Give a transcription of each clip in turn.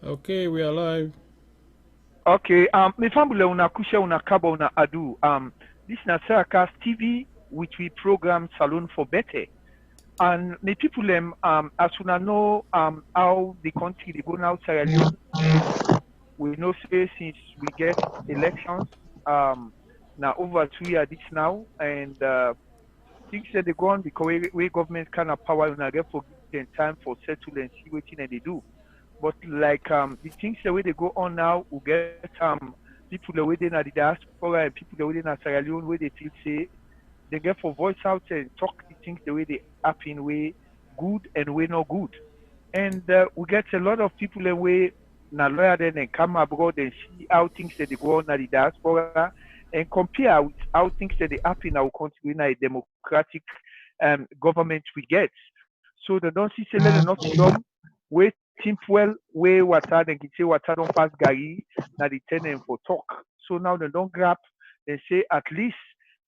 Okay, we are live. Okay, me family una kusha una kaba una adu. This na SierraCast TV, which we program Salon for Better. And me people as una know how the country they go now Sierra Leone. We know say since we get elections now over 2 years this now, and things that they go on because we government kind of power una get for give them time for settle and see what thing they do. But like the things the way they go on now, we get people the way they in the diaspora and people the way they in Sierra Leone where they feel say they get for voice out and talk the things the way they happen way good and way not good. And we get a lot of people the way na lawyer then and come abroad and see how things that they go on at the diaspora and compare with how things that they happen in our country in a democratic government we get. So they don't see say let them not dumb way simple way water then can say water don't pass Gary now they tell them for talk. So now they don't grab and say at least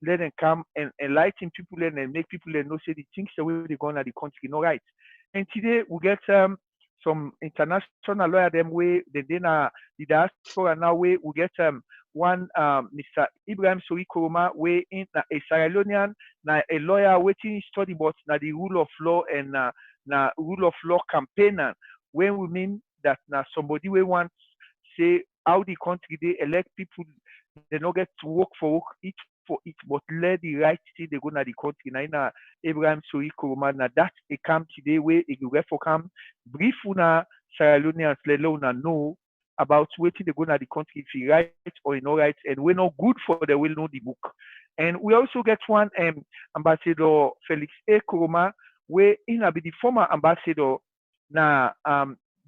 let them come and enlighten people and make people know say the things the way they go on at the country no right. And today we get some international lawyer them way they na the diaspora now way we get one Mr. Ibrahim Sori Koroma way in a Sierra Leonean na a lawyer waiting study but na the rule of law and na rule of law campaigner when we mean that na somebody we want say how the country they elect people they not get to work for it but let the right thing they go na the country na Abraham Sori Kuruma na that a camp today where a go for camp brief una Sierra Leoneans let una know about waiting they go na the country if he right or he not right and we're not good for the will know the book. And we also get one Ambassador Felix A. Kuruma where in be the former ambassador na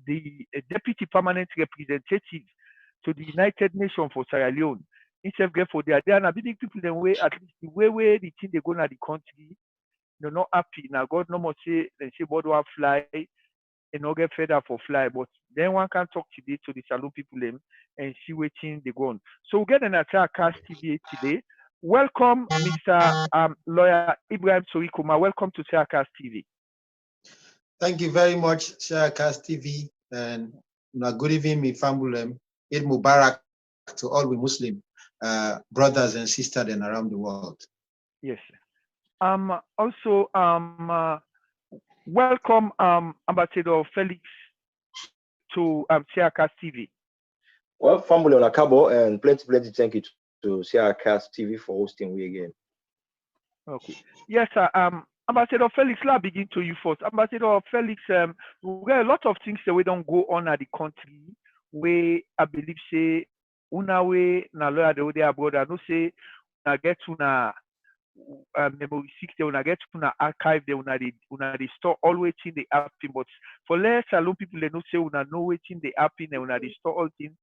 the deputy permanent representative to the United Nations for Sierra Leone. Instead of get for there are big people them way at least the way the thing they go na the country, they're not happy. Now God no more say they say board one fly and not get fed up for fly. But then one can talk today to the saloon people them and see what thing they go on. So we get an attack cast TV today. Welcome, Mr. Lawyer Ibrahim Sorikuma. Welcome to SierraCast TV. Thank you very much, SierraCast TV, and good evening, mi family. Eid Mubarak to all we Muslim brothers and sisters and around the world. Yes. Also, welcome, Ambassador Felix to SierraCast TV. Well, family on Akabo, and plenty thank you to SierraCast TV for hosting we again. Okay. Yes, sir. Ambassador Felix, let's begin to you first. Ambassador Felix, we got a lot of things that we don't go on at the country where I believe say una way na lawyer the way abroad. I know say una get una memory stick there, una get una archive there, una the store all waiting the happen. But for less alone people they know say una know waiting the happen and una the store all things.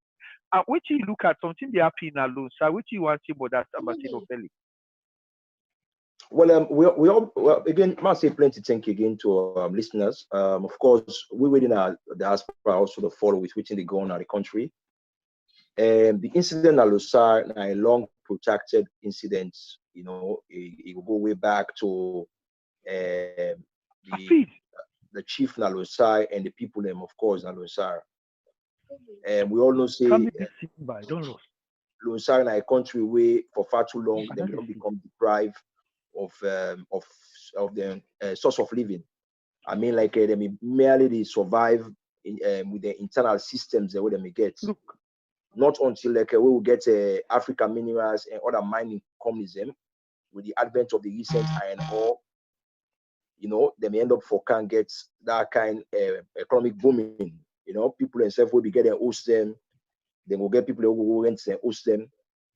Wait till you look at something they happen alone. So wait till you want to about that, Ambassador Felix. Well, we all again must say plenty thank you again to listeners. Of course, we within our diaspora also to follow with which they go on at the country. The incident at Lusar, a long protracted incident. You know, it will go way back to the chief Nalusar and the people them, of course, Nalusar. And we all know say Lusar in a country where for far too long they don't become deprived of the source of living. I mean, like they may merely survive with the internal systems that they may get. Look. Not until like we will get African minerals and other mining communism with the advent of the recent iron ore. You know, they may end up for can get that kind of economic booming. You know, people themselves will be getting host them. They will get people who will rent and host them.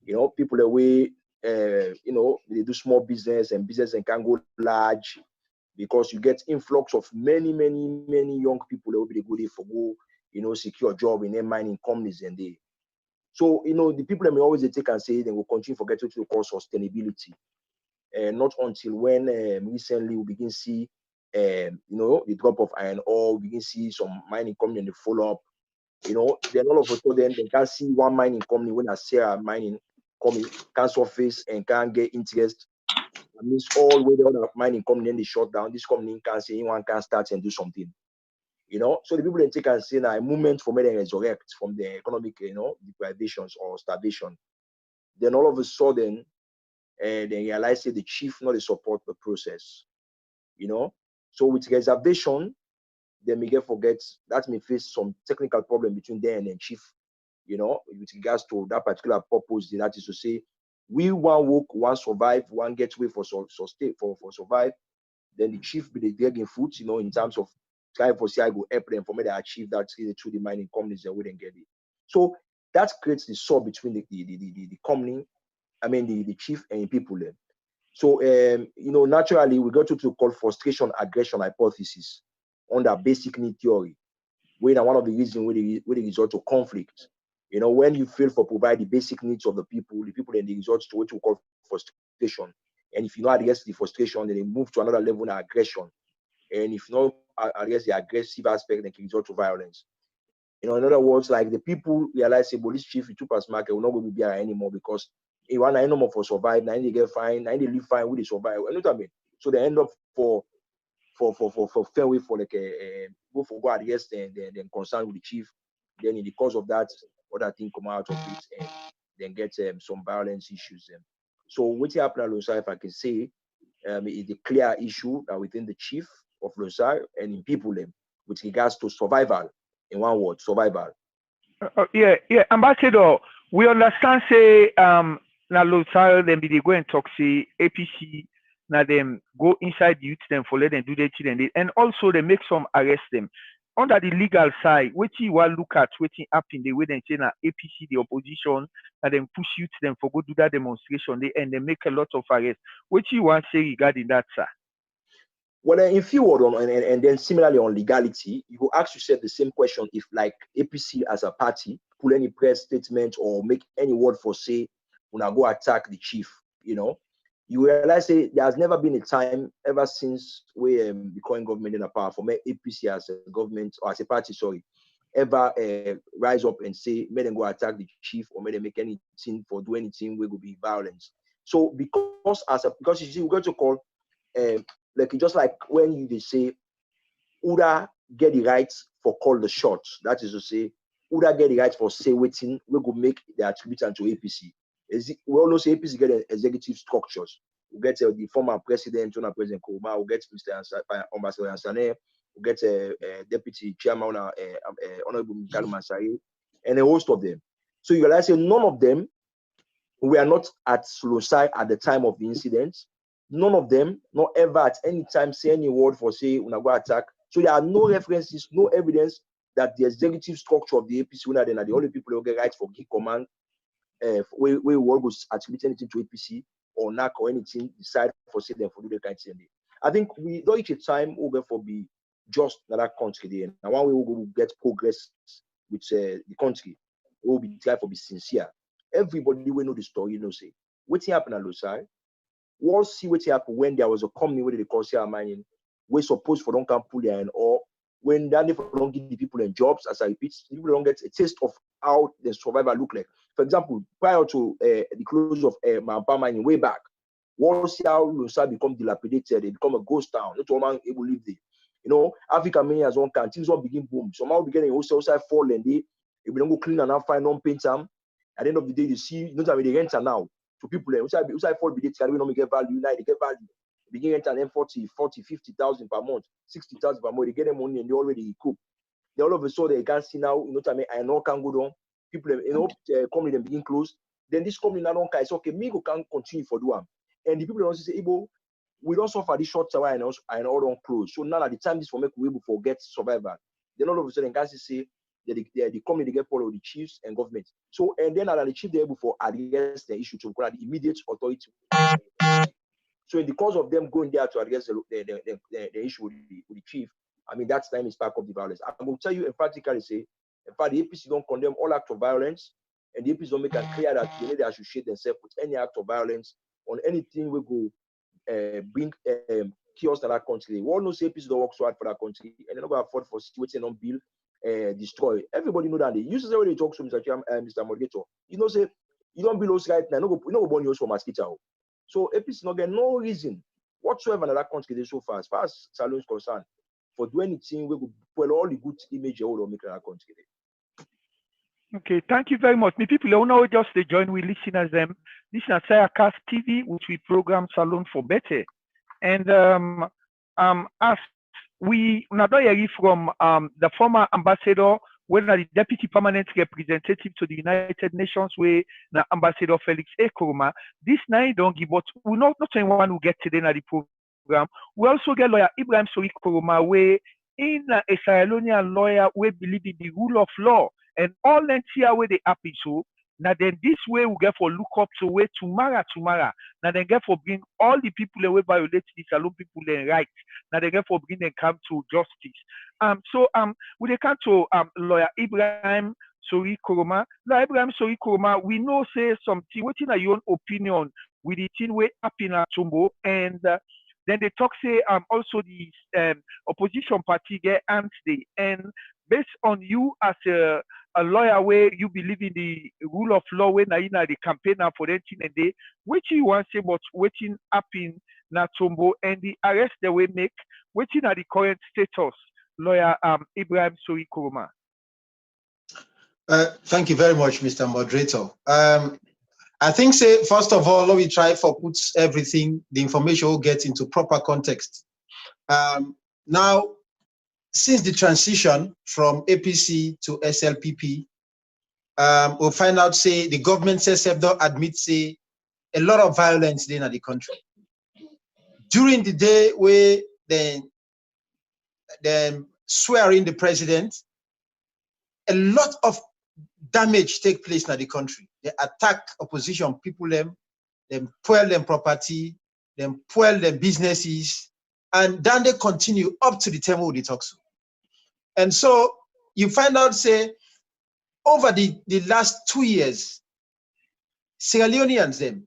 You know, people away. You know, they do small business and can go large because you get influx of many young people that will be good for go, you know, secure job in their mining companies and they. So, you know, the people that may always take and say they will continue to get to call sustainability. Not until when recently we begin to see, you know, the drop of iron ore, we begin to see some mining company and they follow up. You know, then all of a sudden they can see one mining company when I say mining can surface and can get interest. That means all way the other mining company then they shut down. This company can say anyone can start and do something. You know, so the people then take and say now a movement for me to resurrect from the economic, deprivations or starvation. Then all of a sudden, they realize that the chief not support the process. You know, so with reservation, they may get forget that may face some technical problem between them and the chief. You know, with regards to that particular purpose, that is to say, we one work, one survive, one get way for survive. Then the chief be the dragging foot, you know, in terms of trying for I go help them for me to achieve that through the mining companies and we didn't get it. So that creates the saw between the company, I mean the chief and people then. So naturally we got to call frustration aggression hypothesis under basic need theory, where one of the reasons where they result to conflict. You know, when you fail for provide the basic needs of the people then they resort to what we call frustration. And if you not address the frustration, then they move to another level of aggression. And if you not address the aggressive aspect, then can result to violence. You know, in other words, like the people realize, say, well, this chief in two-pass market will not going to be here anymore because he want no more for survive, now they get fine, now they live fine with the survive. You know what I mean? So they end up for fair way for like go for go address then concern with the chief. Then in the course of that, other thing come out of it and then get some violence issues. So what happened at Losar, if I can say, is the clear issue within the chief of Losar and in people with regards to survival. In one word, survival. Yeah. Ambassador, we understand say na Losar them they go and talk say APC now them go inside youth them for let them do their children and also they make some arrest them. Under the legal side, what you want look at waiting up in the way they say na APC the opposition and then push youth them for go do that demonstration and they make a lot of arrests. What you want say regarding that, sir? Well, in few words, and then similarly on legality, you go ask yourself the same question if, like, APC as a party pull any press statement or make any word for say when I go attack the chief, you know, you realize say there has never been a time ever since we the current government in the power for me APC as a government or as a party, ever rise up and say may them go attack the chief or may they make anything for do anything we will be violence. So because you see, we're going to call like just like when you say Uda get the rights for call the shots, that is to say Uda get the rights for say waiting, we go make the attribution to APC. We all know say APC get executive structures. We get the former president, President Kouma, we get Mr. Ambassador Ansane, we get deputy chairman, Honorable Mikhail Masai, and a host of them. So you realize say none of them were not at Losai at the time of the incident. None of them, not ever at any time, say any word for say when I go attack. So there are no references, no evidence that the executive structure of the APC when they are the only people who get rights for key command, we will go attribute anything to APC or NAC or anything, decide for say them for do the kind of thing. I think we don't each a time over for be just another country there. And one way we will get progress with the country, we will be trying to be sincere. Everybody will know the story, you know, say what happened at Losai. We'll see what happened when there was a company where they call Sierra Mining, we're supposed for don't come pull in, or when that if don't give the people in jobs, as I repeat, people don't get a taste of how the survival look like. For example, prior to the close of Mampa Mining way back, we'll see how Losar become dilapidated, they become a ghost town. Not all man able to live there. You know, Africa Mining has one can things will begin boom. Somehow beginning also outside fall and they if we don't go clean and not find non paint them. At the end of the day, you see, you know what I mean, they rent now. To people outside fall be we don't get value, now they get value. They begin rent and 40, 50,000 per month, 60,000 per month, they get them money and they already equipped. Then all of a sudden they can't see now, you know what I mean, I know can go down. People, you know, company them begin close. Then this company now don't say, okay, me go can continue for do them. And the people don't say, Ibo, we don't suffer this short term and all don't close. So now at the time this for make we able forget survival. Then all of a sudden guys say the company they get part of the chiefs and government. So and then the chief they're able for address the issue to call the immediate authority. So in the course of them going there to address the issue with the chief, I mean that time is back of the violence. I'm going to tell you emphatically say, in fact, the APC don't condemn all acts of violence, and the APC don't make it clear that they need to associate themselves with any act of violence on anything we go bring chaos to that country. We all know say APC don't work so hard for that country, and they're not going to afford for situating on bill. Destroy. Everybody know that they use the way they talk to Mr. Morgator. You know, say you don't build those right now, no go burn yours for mosquito. So APC not get no reason whatsoever in that country they so far as Salon is concerned for do anything we go spoil all the good image you will make in our country. Okay, thank you very much. Me people who know just to join with listeners them. This is SierraCast TV, which we program Salon for Better. And as we not hear from the former ambassador, when the deputy permanent representative to the United Nations, where the Ambassador Felix Ekoroma, this night don't give, but we not anyone who get today in the program. We also get lawyer Ibrahim Sori Koroma, where in a Sierra Leonean lawyer, we believe in the rule of law and all that here where they happy so. Now then this way we get for look up to way tomorrow. Now then get for bring all the people that will violate the Salon people their rights. Now they get for bring them come to justice. So we they come to lawyer Ibrahim Sori Koroma. Lawyer Ibrahim Sori Koroma, we know say something, what in your own opinion with the thing way up in a Tombo and then they talk say also the opposition party get anti and based on you as a lawyer where you believe in the rule of law when na the campaign for that thing and they which you want to say but waiting up in Natombo and the arrest they will make waiting at the current status, lawyer Ibrahim Sori Koroma. Thank you very much, Mr. Moderator. I think say first of all, let me try for put everything, the information will get into proper context. Now, since the transition from APC to SLPP, we'll find out, say, the government says they don't admit, say, a lot of violence in the country. During the day where they swear in the president, a lot of damage take place in the country. They attack opposition people, them spoil them property, them spoil them businesses, and then they continue up to the time where they talk so. And so you find out, say, over the last 2 years, Sierra Leoneans, them,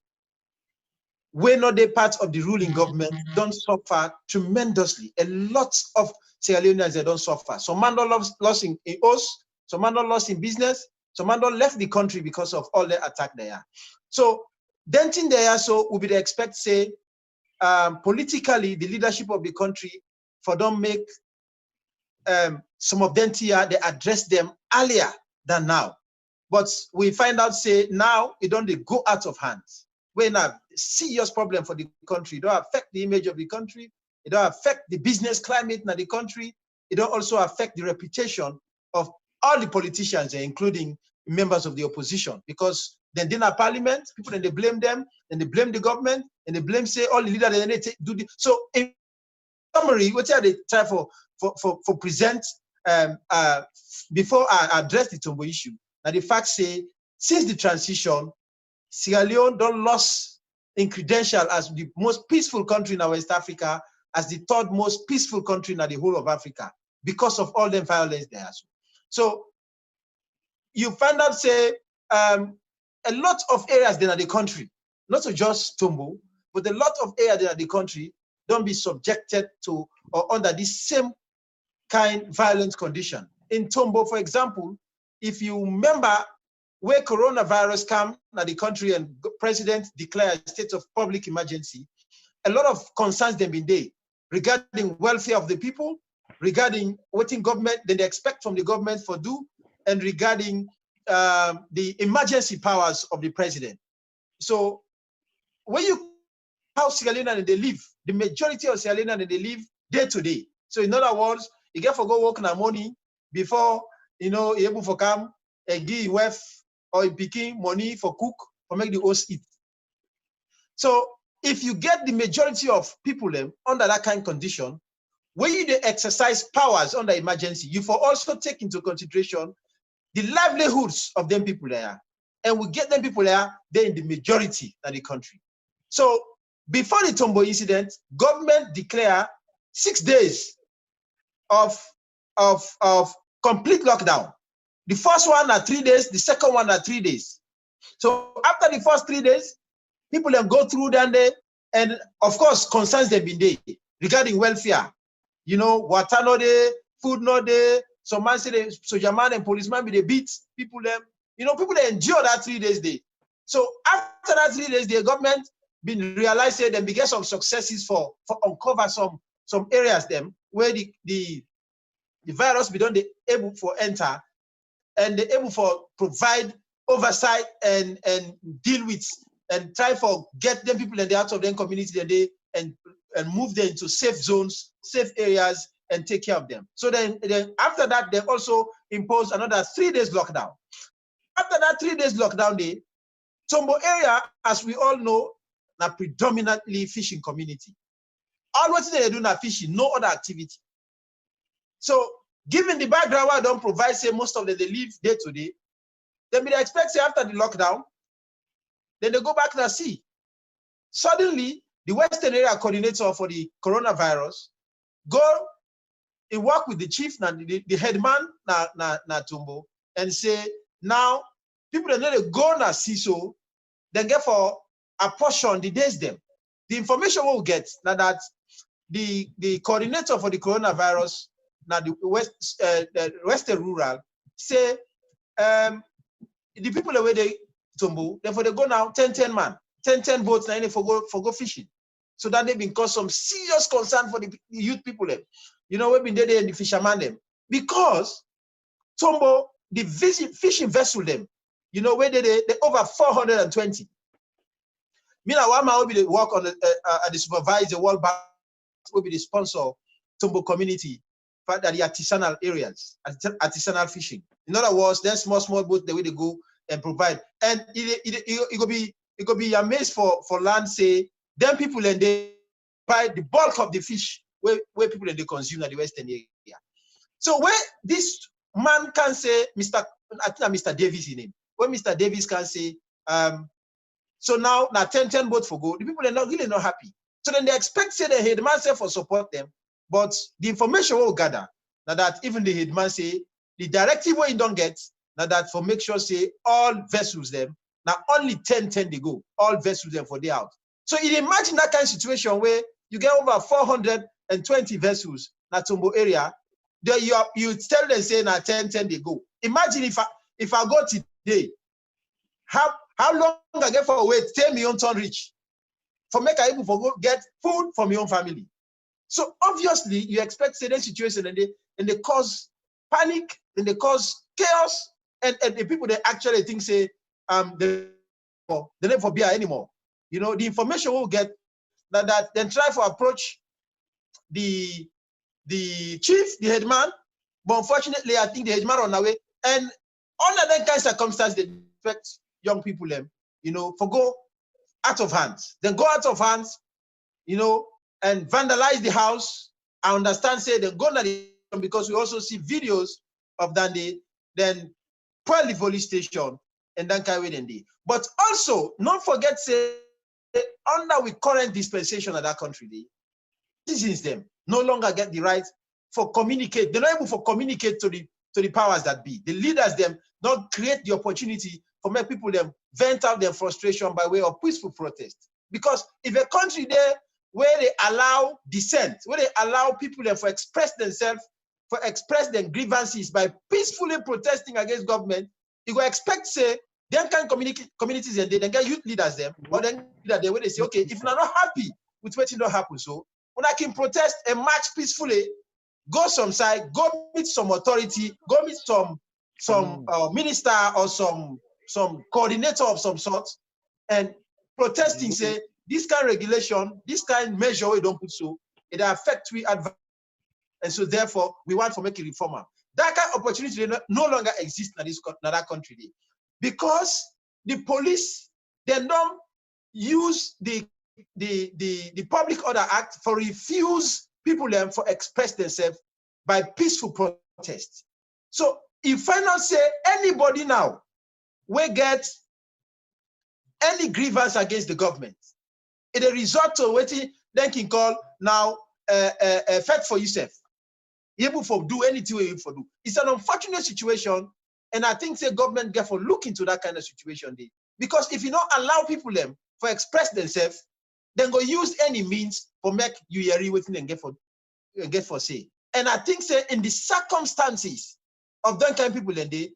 when not they part of the ruling government, don't suffer tremendously. A lot of Sierra Leoneans, they don't suffer. Some man don't lost in house, some man don't lost in business, some man don't left the country because of all the attack there. So, denting there, so we would expect, say, politically, the leadership of the country, for don't make some of them here, they address them earlier than now. But we find out, say, now it don't go out of hand. We're now serious problem for the country. It don't affect the image of the country. It don't affect the business climate in the country. It don't also affect the reputation of all the politicians, including members of the opposition. Because then in parliament, people then they blame them, and they blame the government, and they blame, say, all the leaders, and they do this. So in summary, what are they try for present before I address the Tombo issue? Now the fact say, since the transition, Sierra Leone don't lost in credential as the most peaceful country in West Africa, as the third most peaceful country in the whole of Africa, because of all the violence there. So you find out, say, a lot of areas in the country, not just Tombo, but a lot of areas in the country don't be subjected to or under this same kind violent condition. In Tombo, for example, if you remember where coronavirus came to the country and president declared a state of public emergency, a lot of concerns have been there regarding welfare of the people, regarding what in government they expect from the government for do, and regarding the emergency powers of the president. So when you how Sierra Leoneans they live, the majority of Sierra Leoneans they live day to day. So in other words, you get for go work in the morning before you able for come and give wife or picking money for cook or make the host eat. So if you get the majority of people under that kind of condition, when you exercise powers under emergency, you for also take into consideration the livelihoods of them people there, and we get them people there, they're in the majority of the country. So before the Tombo incident, government declare 6 days of complete lockdown. The first one are 3 days, the second one are 3 days. So after the first 3 days, people then go through that day, and of course, concerns have been there regarding welfare. Water no day, food no day. Some man say soldier man and policeman be they beat people them. People they endure that 3 days day. So after that 3 days, the government been realized them began some successes for uncover some areas them where the the virus be done they able for enter, and they able for provide oversight and deal with and try for get them people in the out of them community and move them into safe zones, safe areas, and take care of them. So then after that, they also impose another 3 days lockdown. After that 3 days lockdown day, Tombo area, as we all know, na predominantly fishing community. All what they do na fishing, no other activity. So given the background I don't provide, say most of them they live day to day, then we expect say after the lockdown, then they go back to the sea. Suddenly, the Western area coordinator for the coronavirus go and work with the chief, the headman na Tombo, and say, now people that need to go na sea, so then get for a portion the days them. The information we'll get now that the coordinator for the coronavirus, now the Western rural, say the people away they Tombo, therefore they go now 10 man, 10 boats now for go fishing. So that they've been caused some serious concern for the youth people them. You know, we've been there and the fishermen them. Because Tombo, the fishing vessel them, you know, where they over 420. Meanwhile, one man will be the work on the supervisor, World Bank will be the sponsor Tombo community for the artisanal areas, artisanal fishing. In other words, then small boats the way they go and provide. And it could be amazed for land, say, then people and they buy the bulk of the fish where people and they consume at the Western area. So where this man can say, I think Mr. Davis in him, when Mr. Davis can say, so now 10 boats for go, the people are not really not happy. So then they expect say the headman say for support them, but the information will gather now that even the headman say the directive where you don't get now that for make sure say all vessels them now only 10 they go, all vessels them for day out. So you imagine that kind of situation where you get over 420 vessels in Tombo area, then you tell them say now 10 they go. Imagine if I go today, how long I get for wait, tell me on turn rich for make I able for go get food from your own family. So obviously you expect certain situation and they cause panic and they cause chaos and the people they actually think say they don't for beer anymore. You know, the information we'll get that then try to approach the chief, the headman, but unfortunately I think the headman on the way and under that kind of circumstance they expect young people them, you know, for go out of hands. Then go out of hands, you know, and vandalize the house. I understand say they go because we also see videos of that they then pull the police station and then carry them there. But also, don't forget say under with current dispensation of that country, citizens them no longer get the right for communicate. They're not able to communicate to the powers that be. The leaders them don't create the opportunity for make people them vent out their frustration by way of peaceful protest. Because if a country there where they allow dissent, where they allow people them for express themselves, for express their grievances by peacefully protesting against government, you go expect say then can communities and they then get youth leaders them, or then that they where they say, okay, if you're not happy with what don't happen, so when I can protest and march peacefully, go some side, go meet some authority, go meet some minister or some coordinator of some sort, and protesting say this kind of regulation, this kind of measure we don't put so, it affects we advance, and so therefore we want to make a reformer. That kind of opportunity no longer exists in that country because the police they don't use the Public Order Act for refuse people them for express themselves by peaceful protest. So if I not say anybody now we get any grievance against the government, it a result to waiting then can call now fight for yourself. Able for do anything you for do. It's an unfortunate situation, and I think the government get for look into that kind of situation there. Because if you don't allow people them for express themselves, then go use any means for make you hear waiting and get for say. And I think say in the circumstances of that kind of people and they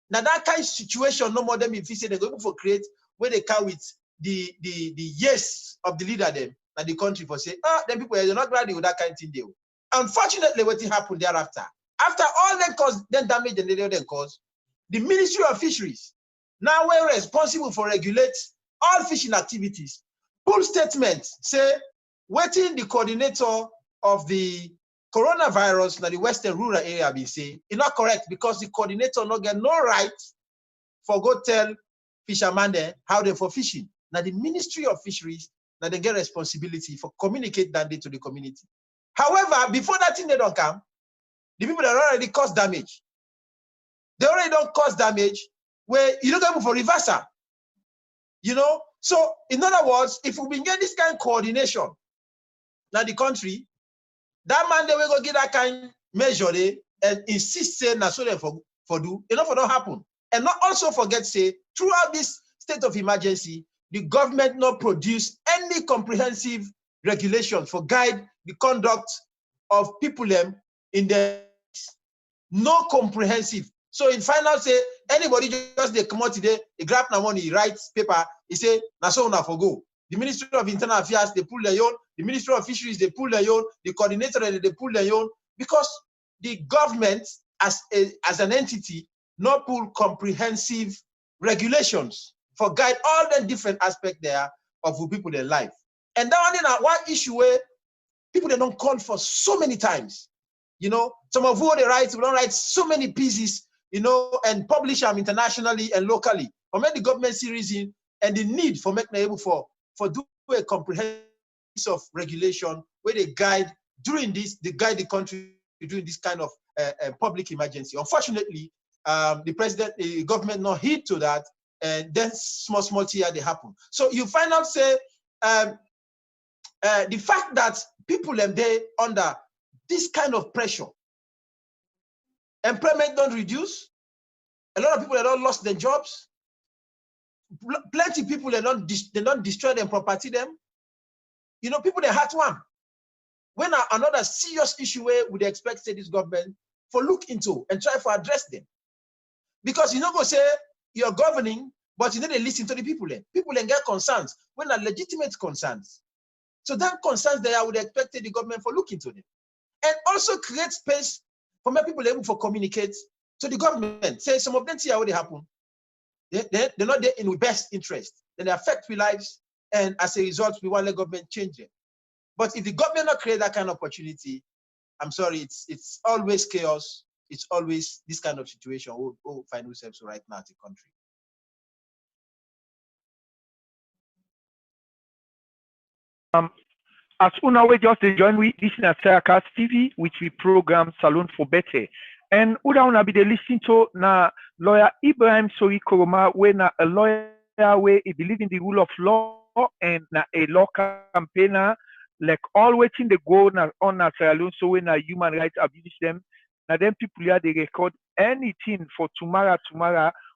now that kind of situation no more them if you say they go for create where they come with the yes of the leader them and the country for say then people they're not ready with that kind of thing deal. Unfortunately, what happened thereafter, After all that cause, then damage and then cause, the Ministry of Fisheries, now we're responsible for regulate all fishing activities. Full statement say, waiting the coordinator of the coronavirus in the Western rural area be say, it's not correct because the coordinator not get no right for go tell fishermen there how they for fishing. Now the Ministry of Fisheries, now they get responsibility for communicate that day to the community. However, before that thing they don't come, the people that already caused damage. They already don't cause damage where you don't go for reversal. You know? So in other words, if we get this kind of coordination now the country, that man they will go get that kind of measure there and insist say na so they for do, enough for don't happen. And not also forget say throughout this state of emergency, the government not produce any comprehensive regulations for guide the conduct of people in the no comprehensive. So in final say anybody just they come out today, he grab na money, he writes paper, he say na so una for go. The Ministry of Internal Affairs they pull their own, the Ministry of Fisheries they pull their own, the coordinator they pull their own because the government as an entity not pull comprehensive regulations for guide all the different aspects there of who people their life. And that one issue where people they don't call for so many times. You know, some of who they write, we don't write so many pieces, you know, and publish them internationally and locally. For make the government series in and the need for making able for do a comprehensive of regulation where they guide during this, they guide the country during this kind of public emergency. Unfortunately, the government not heed to that, and then small here they happen. So you find out say the fact that people they under this kind of pressure, employment don't reduce. A lot of people have not lost their jobs. Plenty of people they don't destroy their property them. You know, people they hurt one. When another serious issue where would they expect say this government for look into and try to address them. Because you know go say you're governing, but you know they listen to the people then. People then get concerns when are legitimate concerns. So then concerns there I would expect the government for look into them. And also create space for my people able to communicate to the government. Say some of them see how they happen. They're not there in the best interest. Then they affect our lives, and as a result, we want the government change it. But if the government not create that kind of opportunity, I'm sorry, it's always chaos. It's always this kind of situation we'll find ourselves right now in the country. As una we just join we this is SierraCast TV, which we program Salon for Better. And una be the listen to na lawyer Ibrahim Sori Koroma, we na a lawyer where he believe in the rule of law and na a law campaigner, like all waiting the go na on na Sierra Leone, so when na human rights abuse them, na them people here they record anything for tomorrow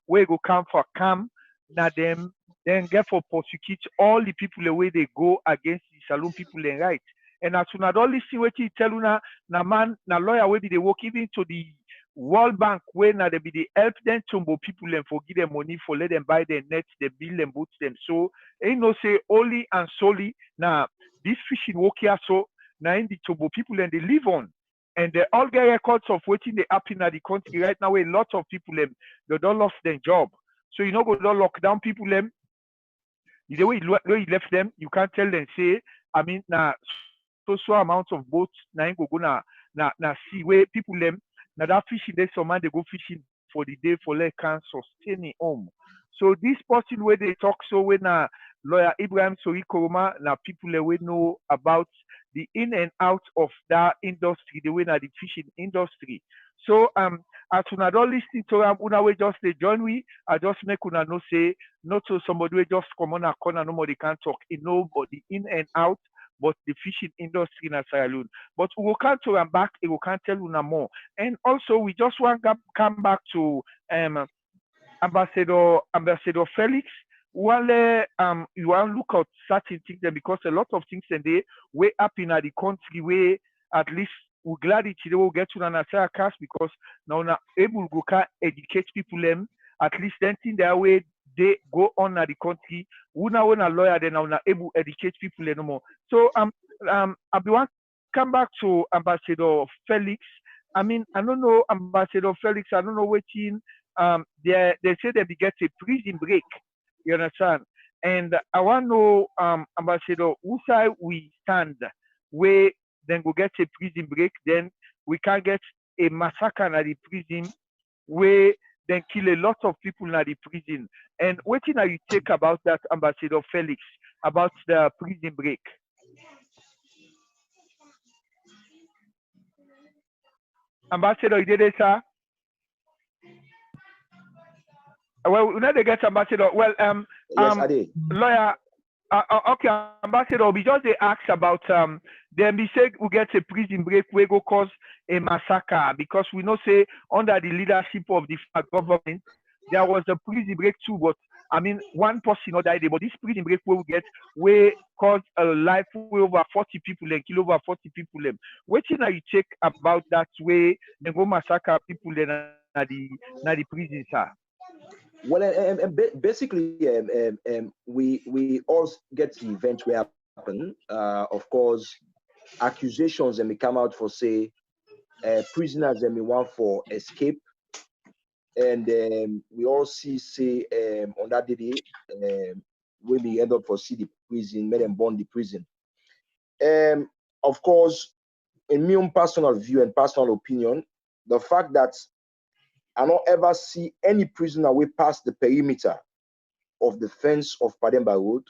where go come for come, na them then get for prosecute all the people the way they go against the saloon people and right. And as soon as all listen what you tell una na man na lawyer will be they work even to the World Bank where na they be the help them to people and for give them money for let them buy their nets, they build them, boot them. So ain't no say only and solely now this fishing work here so now in the Tobo people and they live on. And they all get records of waiting they happen at the country right now where lots of people they don't lost their job. So you know go don't lock down people the way you left them, you can't tell them say, I mean na so amounts of boats na go na see where people now that fishing there some man they go fishing for the day for let can sustain it home. So this person where they talk so when lawyer Ibrahim Sori Koroma na people we know about the in and out of that industry, the way na the fishing industry. So as una don't listen to una we just they join we, I just make una know say not so somebody we just come on a corner nobody can talk in nobody in and out but the fishing industry in Sierra Leone. But we will come to and back, we can't tell you more. And also we just want to come back to Ambassador Felix. While you want to look at certain things there because a lot of things and they way up in the country where at least we're glad it will get to an SierraCast because now we're able to go educate people them at least then thing their way they go on at the country. We now a lawyer then now able to educate people no more. So I want come back to Ambassador Felix. I mean, I don't know, Ambassador Felix, I don't know what in they say they be get a prison break. You understand? And I want to know, Ambassador, who side we stand, where then go get a prison break, then we can get a massacre at the prison, where then kill a lot of people at the prison. And what thing are you take about that, Ambassador Felix, about the prison break? Ambassador, you did it, sir? Well, we know they get ambassador. Well, Yes, I did. lawyer. Okay, ambassador. We just they ask about then we say we get a prison break we go cause a massacre because we know say under the leadership of the government there was a prison break too, but I mean one person not died, but this prison break we get we cause a life way over 40 people and kill over 40 people them. What thing are you check about that way they go massacre people in the prison, sir? Well, basically, we all get the event where happen. Of course, accusations and may come out for say prisoners and may want for escape, and we all see say on that day when we end up for see the prison, made them burn the prison. Of course, in my own personal view and personal opinion, the fact that I don't ever see any prisoner way past the perimeter of the fence of Pademba Road,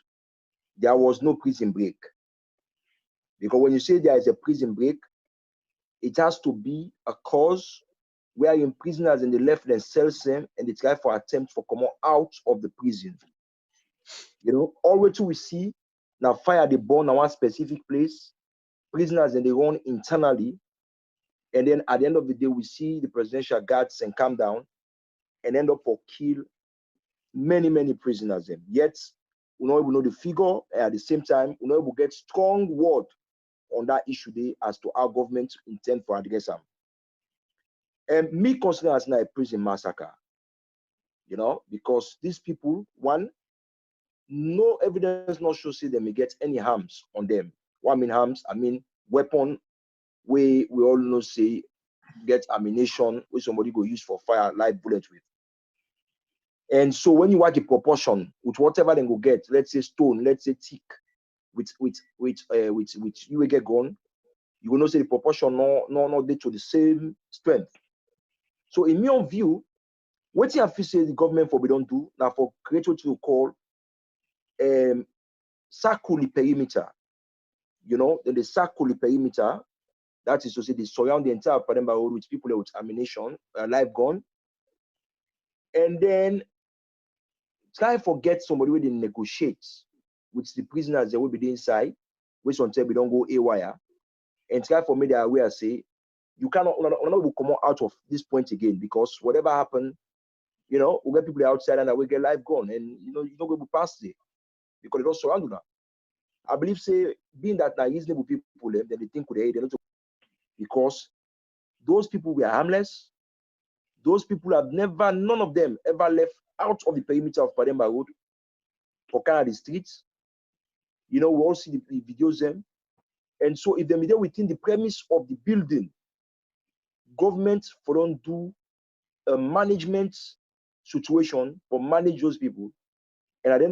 there was no prison break. Because when you say there is a prison break, it has to be a cause wherein prisoners and they left themselves and they try for attempt for come out of the prison. You know, always we see now fire they burn at one specific place, prisoners and they run internally, and then at the end of the day we see the presidential guards and come down and end up for kill many prisoners them. Yet we not even know the figure, and at the same time we not able get strong word on that issue day as to how government intend for address them. And me consider as now a prison massacre, you know, because these people, one, no evidence not show say they may get any harms on them. What I mean harms, I mean weapon we all know say get ammunition which somebody go use for fire live bullet with. And so when you watch the proportion with whatever they go get, let's say stone, let's say thick, with you will get gone, you will not say the proportion no they to the same strength. So in my own view, what you have to say the government for we don't do now for create what you call circle the perimeter. You know, then the circle the perimeter, that is to say they surround the entire Pademba Road with people with ammunition, live gun, and then try to get somebody where they negotiate with the prisoners that will be inside, which until we don't go AWire, and try for me they are aware say you cannot will come out of this point again because whatever happened, you know, we get people outside and we get live gun, and you know you don't go past it because they don't surround you now. I believe say being that now reasonable people then they think they not because those people were harmless. Those people have never, none of them ever left out of the perimeter of Pademba Road for kind of the streets. You know, we all see the videos them. And so if they're within the premise of the building, government for don't do a management situation for manage those people. And at the end